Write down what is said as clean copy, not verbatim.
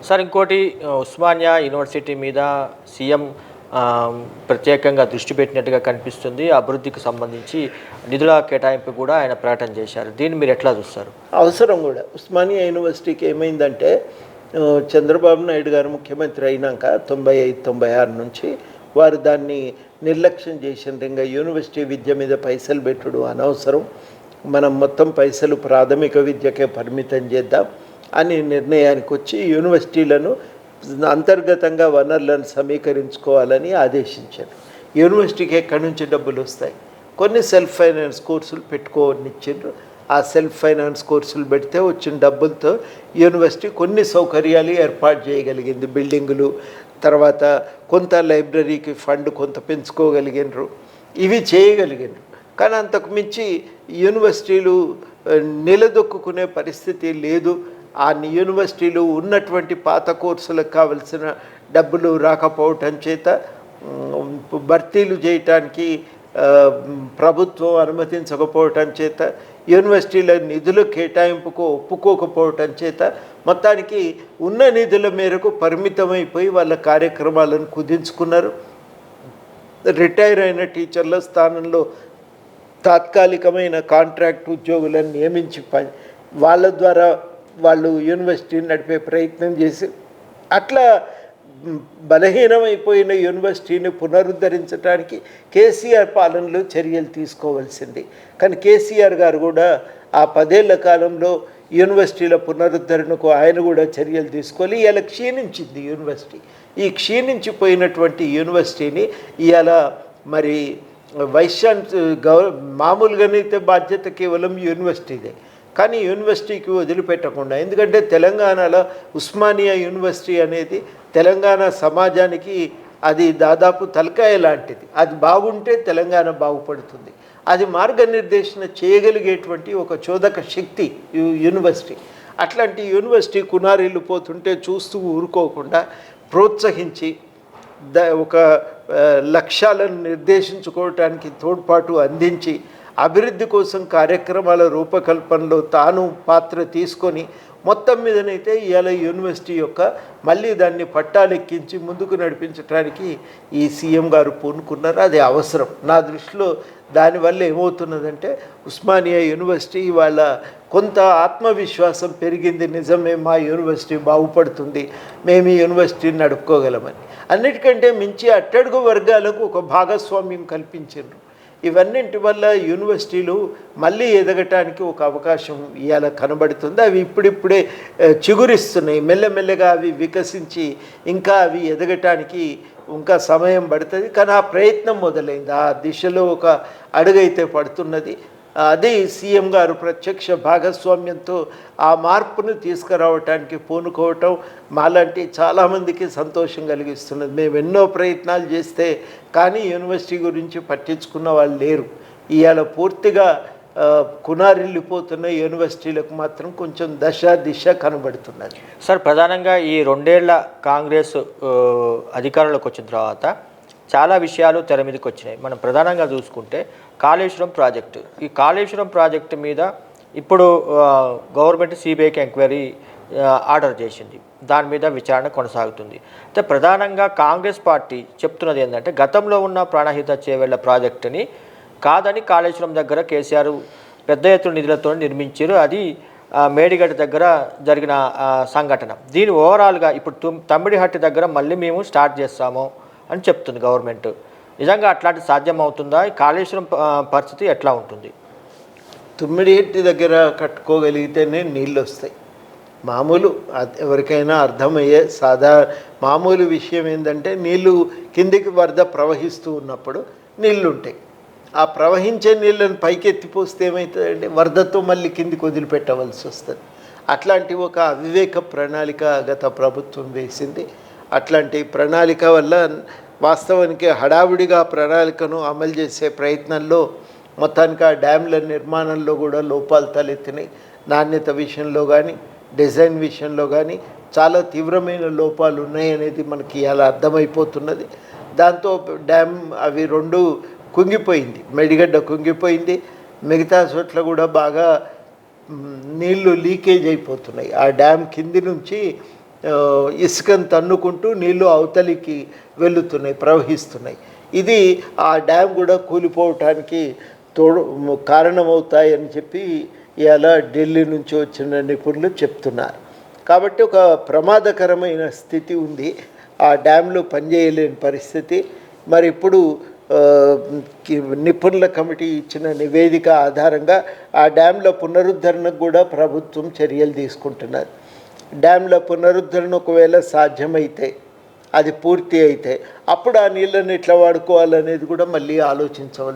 Sir ఇంకోటి Osmania university మీద CM ప్రత్యేకంగా దృష్టి పెట్టినట్టుగా కనిపిస్తుంది. అభివృద్ధికి సంబంధించి నిధుల కేటాయింపు కూడా ఆయన ప్రకటన చేశారు. దీన్ని మీరు ఎట్లా చూస్తారు? అవసరం కూడా ఉస్మానియా యూనివర్సిటీకి ఏమైందంటే చంద్రబాబు నాయుడు గారు ముఖ్యమంత్రి అయినాక 95-96 నుంచి వారు దాన్ని నిర్లక్ష్యం చేసిండ్రు. ఇంకా యూనివర్సిటీ విద్య మీద పైసలు పెట్టుడు అనవసరం, మనం మొత్తం పైసలు ప్రాథమిక విద్యకే పరిమితం చేద్దాం అని నిర్ణయానికి వచ్చి యూనివర్సిటీలను అంతర్గతంగా వనరులను సమీకరించుకోవాలని ఆదేశించారు. యూనివర్సిటీకి ఎక్కడి నుంచి డబ్బులు వస్తాయి? కొన్ని సెల్ఫ్ ఫైనాన్స్ కోర్సులు పెట్టుకోవని ఇచ్చిండ్రు. ఆ సెల్ఫ్ ఫైనాన్స్ కోర్సులు పెడితే వచ్చిన డబ్బులతో యూనివర్సిటీ కొన్ని సౌకర్యాలు ఏర్పాటు చేయగలిగింది. బిల్డింగులు, తర్వాత కొంత లైబ్రరీకి ఫండ్ కొంత పెంచుకోగలిగినరు, ఇవి చేయగలిగినరు. కానీ అంతకు మించి యూనివర్సిటీలు నిలదొక్కునే పరిస్థితి లేదు. ఆ యూనివర్సిటీలు ఉన్నటువంటి పాత కోర్సులకు కావలసిన డబ్బులు రాకపోవటం చేత భర్తీలు చేయటానికి ప్రభుత్వం అనుమతించకపోవటం చేత, యూనివర్సిటీల నిధుల కేటాయింపుకు ఒప్పుకోకపోవటం చేత మొత్తానికి ఉన్న నిధుల మేరకు పరిమితమైపోయి వాళ్ళ కార్యక్రమాలను కుదించుకున్నారు. రిటైర్ అయిన టీచర్ల స్థానంలో తాత్కాలికమైన కాంట్రాక్ట్ ఉద్యోగులను నియమించి వాళ్ళ ద్వారా వాళ్ళు యూనివర్సిటీని నడిపే ప్రయత్నం చేసి అట్లా బలహీనమైపోయిన యూనివర్సిటీని పునరుద్ధరించడానికి కేసీఆర్ పాలనలో చర్యలు తీసుకోవాల్సింది. కానీ కేసీఆర్ గారు కూడా ఆ 10 ఏళ్ల కాలంలో యూనివర్సిటీల పునరుద్ధరణకు ఆయన కూడా చర్యలు తీసుకోవాలి. ఇలా క్షీణించింది యూనివర్సిటీ. ఈ క్షీణించిపోయినటువంటి యూనివర్సిటీని ఇవాళ మరి మామూలుగానైతే బాధ్యత కేవలం యూనివర్సిటీదే, కానీ యూనివర్సిటీకి వదిలిపెట్టకుండా, ఎందుకంటే తెలంగాణలో ఉస్మానియా యూనివర్సిటీ అనేది తెలంగాణ సమాజానికి అది దాదాపు తలకాయ లాంటిది. అది బాగుంటే తెలంగాణ బాగుపడుతుంది. అది మార్గనిర్దేశన చేయగలిగేటువంటి ఒక చోదక శక్తి యూనివర్సిటీ. అట్లాంటి యూనివర్సిటీ కునారిల్లు పోతుంటే చూస్తూ ఊరుకోకుండా ప్రోత్సహించి ఒక లక్ష్యాలను నిర్దేశించుకోవటానికి తోడ్పాటు అందించి అభివృద్ధి కోసం కార్యక్రమాల రూపకల్పనలో తాను పాత్ర తీసుకొని మొత్తం మీదనైతే ఇవాళ యూనివర్సిటీ యొక్క మళ్ళీ దాన్ని పట్టాలెక్కించి ముందుకు నడిపించడానికి ఈ సీఎం గారు పూనుకున్నారు. అది అవసరం నా దృష్టిలో. దానివల్ల ఏమవుతున్నదంటే ఉస్మానియా యూనివర్సిటీ ఇవాళ కొంత ఆత్మవిశ్వాసం పెరిగింది. నిజమే, మా యూనివర్సిటీ బాగుపడుతుంది, మేము ఈ యూనివర్సిటీని నడుపుకోగలమని. అన్నిటికంటే మించి అట్టడుగు వర్గాలకు ఒక భాగస్వామ్యం కల్పించారు. ఇవన్నింటి వల్ల యూనివర్సిటీలు మళ్ళీ ఎదగటానికి ఒక అవకాశం ఇవాళ కనబడుతుంది. అవి ఇప్పుడిప్పుడే చిగురిస్తున్నాయి. మెల్లమెల్లగా అవి వికసించి ఇంకా అవి ఎదగటానికి ఇంకా సమయం పడుతుంది. కానీ ఆ ప్రయత్నం మొదలైంది. ఆ దిశలో ఒక అడుగైతే పడుతున్నది. అది సీఎం గారు ప్రత్యక్ష భాగస్వామ్యంతో ఆ మార్పును తీసుకురావటానికి పూనుకోవటం మాలాంటి చాలామందికి సంతోషం కలిగిస్తున్నది. మేము ఎన్నో ప్రయత్నాలు చేస్తే కానీ యూనివర్సిటీ గురించి పట్టించుకున్న వాళ్ళు లేరు. ఇవాళ పూర్తిగా కునారిల్లిపోతున్న యూనివర్సిటీలకు మాత్రం కొంచెం దిశ కనబడుతున్నది. సార్, ప్రధానంగా ఈ 2 ఏళ్ల కాంగ్రెస్ అధికారంలోకి వచ్చిన తర్వాత చాలా విషయాలు తెర మీదకి వచ్చినాయి. మనం ప్రధానంగా చూసుకుంటే కాళేశ్వరం ప్రాజెక్టు, ఈ కాళేశ్వరం ప్రాజెక్టు మీద ఇప్పుడు గవర్నమెంట్ సిబిఐకి ఎంక్వైరీ ఆర్డర్ చేసింది. దాని మీద విచారణ కొనసాగుతుంది. అయితే ప్రధానంగా కాంగ్రెస్ పార్టీ చెప్తున్నది ఏంటంటే, గతంలో ఉన్న ప్రాణహిత చేవెళ్ల ప్రాజెక్టుని కాదని కాళేశ్వరం దగ్గర కేసీఆర్ పెద్ద ఎత్తున నిధులతో నిర్మించారు. అది మేడిగడ్డ దగ్గర జరిగిన సంఘటన. దీని ఓవరాల్గా ఇప్పుడు తమ్మిడిహట్టి దగ్గర మళ్ళీ మేము స్టార్ట్ చేస్తాము అని చెప్తుంది గవర్నమెంట్. నిజంగా అట్లాంటి సాధ్యం అవుతుందా? కాళేశ్వరం పరిస్థితి ఎట్లా ఉంటుంది? తుమ్మిడిహట్టి దగ్గర కట్టుకోగలిగితేనే నీళ్ళు వస్తాయి. మామూలు ఎవరికైనా అర్థమయ్యే మామూలు విషయం ఏంటంటే, నీళ్ళు కిందికి వరద ప్రవహిస్తూ ఉన్నప్పుడు నీళ్ళు ఉంటాయి. ఆ ప్రవహించే నీళ్ళని పైకి ఎత్తిపోస్తే ఏమవుతుందంటే వరదతో మళ్ళీ కిందికి వదిలిపెట్టవలసి వస్తుంది. అట్లాంటి ఒక అవివేక ప్రణాళిక గత ప్రభుత్వం వేసింది. అట్లాంటి ప్రణాళిక వల్ల వాస్తవానికి హడావుడిగా ప్రణాళికను అమలు చేసే ప్రయత్నంలో మొత్తానికి ఆ డ్యామ్ల నిర్మాణంలో కూడా లోపాలు తలెత్తినాయి. నాణ్యత విషయంలో కానీ డిజైన్ విషయంలో కానీ చాలా తీవ్రమైన లోపాలు ఉన్నాయనేది మనకి ఇలా అర్థమైపోతున్నది. దాంతో డ్యామ్ అవి 2 కుంగిపోయింది. మేడిగడ్డ కుంగిపోయింది, మిగతా చోట్ల కూడా బాగా నీళ్లు లీకేజ్ అయిపోతున్నాయి. ఆ డ్యామ్ కింది నుంచి ఇసుకను తన్నుకుంటూ నీళ్లు అవతలికి వెళుతున్నాయి, ప్రవహిస్తున్నాయి. ఇది ఆ డ్యామ్ కూడా కూలిపోవటానికి కారణమవుతాయని చెప్పి ఇవాళ ఢిల్లీ నుంచి వచ్చిన నిపుణులు చెప్తున్నారు. కాబట్టి ఒక ప్రమాదకరమైన స్థితి ఉంది, ఆ డ్యాంలు పనిచేయలేని పరిస్థితి. మరి ఇప్పుడు నిపుణుల కమిటీ ఇచ్చిన నివేదిక ఆధారంగా ఆ డ్యాంల పునరుద్ధరణకు కూడా ప్రభుత్వం చర్యలు తీసుకుంటున్నారు. డ్యాంల పునరుద్ధరణ ఒకవేళ సాధ్యమైతే, అది పూర్తి అయితే, అప్పుడు ఆ నీళ్ళని ఎట్లా వాడుకోవాలనేది కూడా మళ్ళీ ఆలోచించవలసి